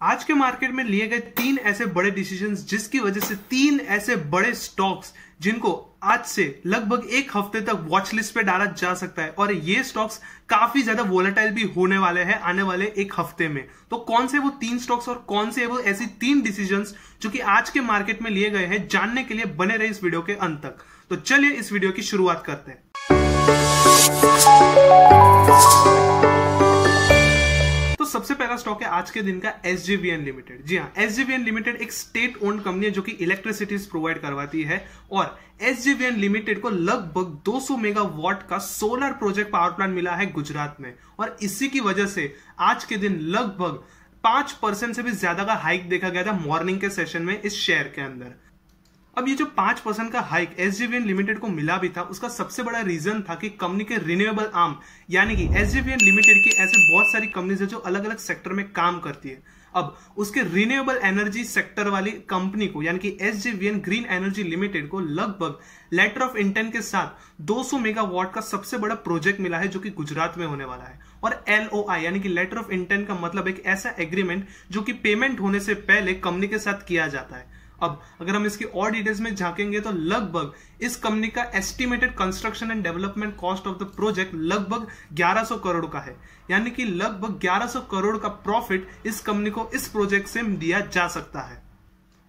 आज के मार्केट में लिए गए 3 ऐसे बड़े डिसीजंस जिसकी वजह से 3 ऐसे बड़े स्टॉक्स जिनको आज से लगभग एक हफ्ते तक वॉच लिस्ट पे डाला जा सकता है और ये स्टॉक्स काफी ज्यादा वोलेटाइल भी होने वाले हैं आने वाले एक हफ्ते में। तो कौन से वो 3 स्टॉक्स और कौन से वो ऐसी 3 डिसीजंस जो कि आज के मार्केट में लिए गए हैं, जानने के लिए बने रहे इस वीडियो के अंत तक। तो चलिए इस वीडियो की शुरुआत करते हैं। तो सबसे पहला स्टॉक है आज के दिन का SJVN लिमिटेड। जी हाँ, SJVN लिमिटेड एक स्टेट ओन्ड कंपनी है जो कि इलेक्ट्रिसिटी प्रोवाइड करवाती है और SJVN लिमिटेड को लगभग 200 मेगावाट का सोलर प्रोजेक्ट पावर प्लांट मिला है गुजरात में और इसी की वजह से आज के दिन लगभग 5% से भी ज्यादा का हाइक देखा गया था मॉर्निंग के सेशन में इस शेयर के अंदर। अब ये जो 5% का हाइक SJVN लिमिटेड को मिला भी था, उसका सबसे बड़ा रीजन था कि कंपनी के रिन्यूएबल आर्म यानी कि SJVN लिमिटेड की ऐसे बहुत सारी कंपनीज है जो अलग अलग सेक्टर में काम करती है। अब उसके रिन्यूएबल एनर्जी सेक्टर वाली कंपनी को यानी कि SJVN ग्रीन एनर्जी लिमिटेड को लगभग लेटर ऑफ इंटेंट के साथ 200 मेगावाट का सबसे बड़ा प्रोजेक्ट मिला है जो कि गुजरात में होने वाला है। और LOI यानी कि लेटर ऑफ इंटेंट का मतलब एक ऐसा एग्रीमेंट जो कि पेमेंट होने से पहले कंपनी के साथ किया जाता है। अब अगर हम इसकी और डिटेल्स में झांकेंगे तो लगभग इस कंपनी का estimated construction and development cost of the project लगभग 1100 करोड़ का है, यानी कि लगभग 1100 करोड़ का प्रॉफिट इस कंपनी को इस प्रोजेक्ट से दिया जा सकता है।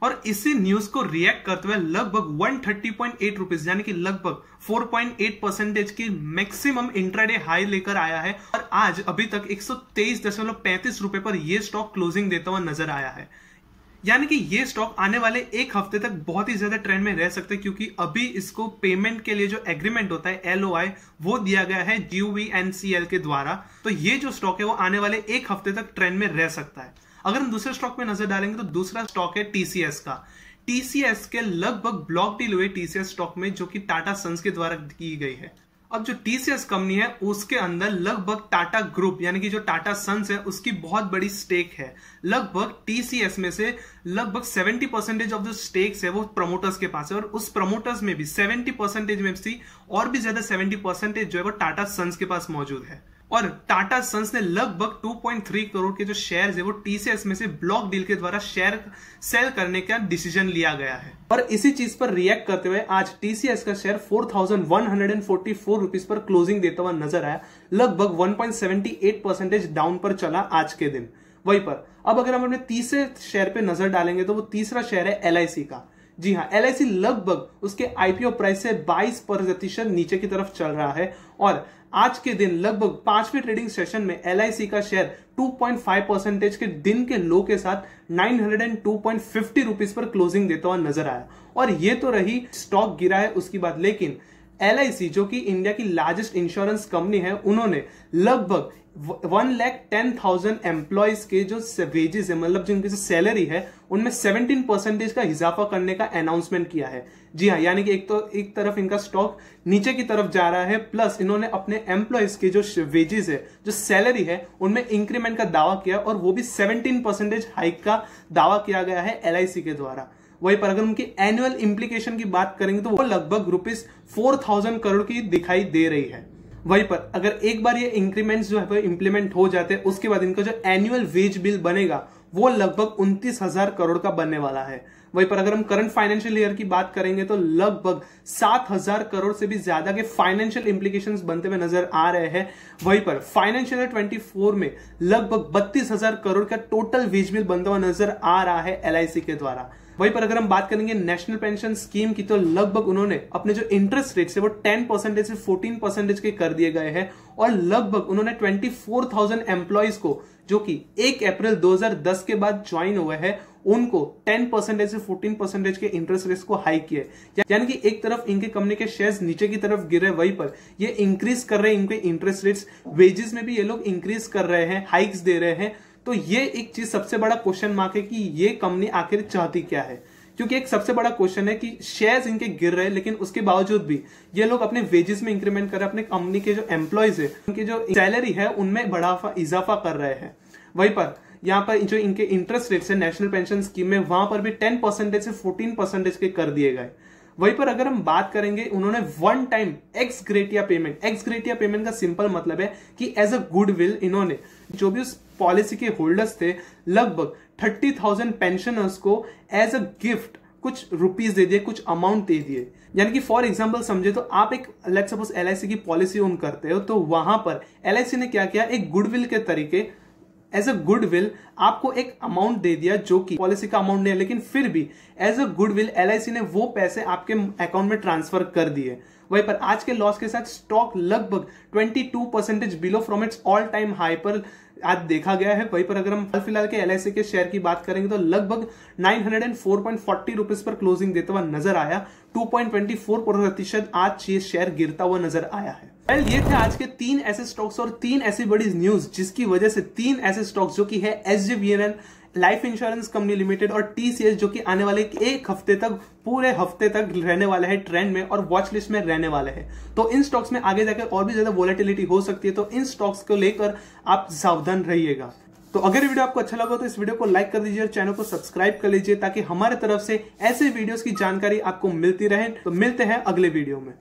और इसी न्यूज को रिएक्ट करते हुए लगभग 130.8 रुपीज यानी कि लगभग 4.8% की मैक्सिमम इंट्राडे हाई लेकर आया है और आज अभी तक 123.35 रुपए पर यह स्टॉक क्लोजिंग देता हुआ नजर आया है। यानी कि ये स्टॉक आने वाले एक हफ्ते तक बहुत ही ज्यादा ट्रेंड में रह सकते हैं क्योंकि अभी इसको पेमेंट के लिए जो एग्रीमेंट होता है LOI वो दिया गया है GUVNCL के द्वारा। तो ये जो स्टॉक है वो आने वाले एक हफ्ते तक ट्रेंड में रह सकता है। अगर हम दूसरे स्टॉक में नजर डालेंगे तो दूसरा स्टॉक है TCS का। TCS के लगभग ब्लॉक डील हुए TCS स्टॉक में जो कि टाटा सन्स के द्वारा की गई है। अब जो TCS कंपनी है उसके अंदर लगभग टाटा ग्रुप यानी कि जो टाटा सन्स है उसकी बहुत बड़ी स्टेक है। लगभग TCS में से लगभग 70% ऑफ जो स्टेक्स है वो प्रमोटर्स के पास है और उस प्रमोटर्स में भी 70% में से और भी ज्यादा 70% जो है वो टाटा सन्स के पास मौजूद है। और टाटा सन्स ने लगभग 2.3 करोड़ के जो शेयर्स है वो TCS में से ब्लॉक डील के द्वारा शेयर सेल करने का डिसीजन लिया गया है। और इसी चीज पर रिएक्ट करते हुए आज TCS का शेयर 4144 रुपीज पर क्लोजिंग देता हुआ नजर आया, लगभग 1.78% डाउन पर चला आज के दिन। वहीं पर अब अगर हम अपने तीसरे शेयर पे नजर डालेंगे तो वो तीसरा शेयर है LIC का। जी हाँ, LIC लगभग उसके IPO प्राइस से 22% नीचे की तरफ चल रहा है और आज के दिन लगभग 5वें ट्रेडिंग सेशन में LIC का शेयर 2.5% के दिन के लो के साथ 902.50 रुपीज पर क्लोजिंग देता हुआ नजर आया। और ये तो रही स्टॉक गिरा है उसकी बात, लेकिन LIC जो कि इंडिया की लार्जेस्ट इंश्योरेंस कंपनी है, उन्होंने लगभग 1,10,000 एम्प्लॉयज के जो वेजेस है मतलब जिनकी जो सैलरी है उनमें 17% का इजाफा करने का अनाउंसमेंट किया है। जी हाँ, यानी कि एक तरफ इनका स्टॉक नीचे की तरफ जा रहा है, प्लस इन्होंने अपने एम्प्लॉयज के जो वेजेस है जो सैलरी है उनमें इंक्रीमेंट का दावा किया और वो भी 17% हाइक का दावा किया गया है LIC के द्वारा। वहीं पर अगर उनकी एनुअल इंप्लीकेशन की बात करेंगे तो वो लगभग ₹4,000 करोड़ की दिखाई दे रही है। वहीं पर अगर एक बार ये इंक्रीमेंट्स जो है इंप्लीमेंट हो जाते हैं उसके बाद इनका जो एनुअल वेज बिल बनेगा वो लगभग 29,000 करोड़ का बनने वाला है। वहीं पर अगर हम करंट फाइनेंशियल ईयर की बात करेंगे तो लगभग 7,000 करोड़ से भी ज्यादा के फाइनेंशियल इंप्लीकेशंस बनते हुए नजर आ रहे हैं। वहीं पर फाइनेंशियल ईयर 24 में लगभग 32,000 करोड़ का टोटल वेज बिल बनता हुआ नजर आ रहा है LIC के द्वारा। वहीं पर अगर हम बात करेंगे नेशनल पेंशन स्कीम की तो लगभग उन्होंने अपने जो इंटरेस्ट रेट है वो 10% से 14% के कर दिए गए हैं और लगभग उन्होंने 24,000 एम्प्लॉयज को जो कि 1 अप्रैल 2010 के बाद ज्वाइन हुए हैं उनको 10% से 14% के इंटरेस्ट रेट्स को हाई किए। यानी कि एक तरफ इनके कंपनी के शेयर्स नीचे की तरफ गिर रहे, वहीं पर ये इंक्रीज कर रहे हैं इनके इंटरेस्ट रेट्स, वेजेस में भी ये लोग इंक्रीज कर रहे हैं, हाइक्स दे रहे हैं। तो ये एक चीज सबसे बड़ा क्वेश्चन मार्क है कि ये कंपनी आखिर चाहती क्या है, क्योंकि एक सबसे बड़ा क्वेश्चन है कि शेयर्स इनके गिर रहे हैं लेकिन उसके बावजूद भी ये लोग अपने वेजेस में इंक्रीमेंट कर रहे हैं, अपने कंपनी के जो एम्प्लॉयज है उनकी जो सैलरी है उनमें इजाफा कर रहे हैं। वहीं पर यहाँ पर जो इनके इंटरेस्ट रेट्स है नेशनल पेंशन स्कीम में वहां पर भी 10% से 14% के कर दिए गए। वहीं पर अगर हम बात करेंगे उन्होंने one time x gratia payment का सिंपल मतलब है कि एज अ गुडविल इन्होंने जो भी उस पॉलिसी के होल्डर्स थे लगभग 30,000 पेंशनर्स को एज अ गिफ्ट कुछ रुपीस दे दिए, कुछ अमाउंट दे दिए। यानी कि फॉर एग्जांपल समझे तो आप एक लेट्स सपोज LIC की पॉलिसी ओन करते हो, तो वहां पर LIC ने क्या किया, एक गुडविल के तरीके एज अ गुडविल आपको एक अमाउंट दे दिया जो कि पॉलिसी का अमाउंट नहीं है, लेकिन फिर भी एज अ गुडविल LIC ने वो पैसे आपके अकाउंट में ट्रांसफर कर दिए। वहीं पर आज के लॉस के साथ स्टॉक लगभग 22% below from its all time high पर आज देखा गया है। वहीं पर अगर हम हाल फिलहाल के LIC के शेयर की बात करेंगे तो लगभग 904.40 रुपीज पर क्लोजिंग देता हुआ नजर आया। 2.24% आज ये शेयर गिरता हुआ नजर आया है। वेल, ये थे आज के 3 ऐसे स्टॉक्स और 3 ऐसी बड़ी न्यूज जिसकी वजह से 3 ऐसे स्टॉक्स जो कि है SJVN life insurance company limited और TCS जो कि आने वाले एक हफ्ते तक, पूरे हफ्ते तक रहने वाला है ट्रेंड में और वॉच लिस्ट में रहने वाले हैं। तो इन स्टॉक्स में आगे जाकर और भी ज्यादा वोलेटिलिटी हो सकती है, तो इन स्टॉक्स को लेकर आप सावधान रहिएगा। तो अगर ये वीडियो आपको अच्छा लगा तो इस वीडियो को लाइक कर दीजिए और चैनल को सब्सक्राइब कर लीजिए ताकि हमारे तरफ से ऐसे वीडियोस की जानकारी आपको मिलती रहे। तो मिलते हैं अगले वीडियो में।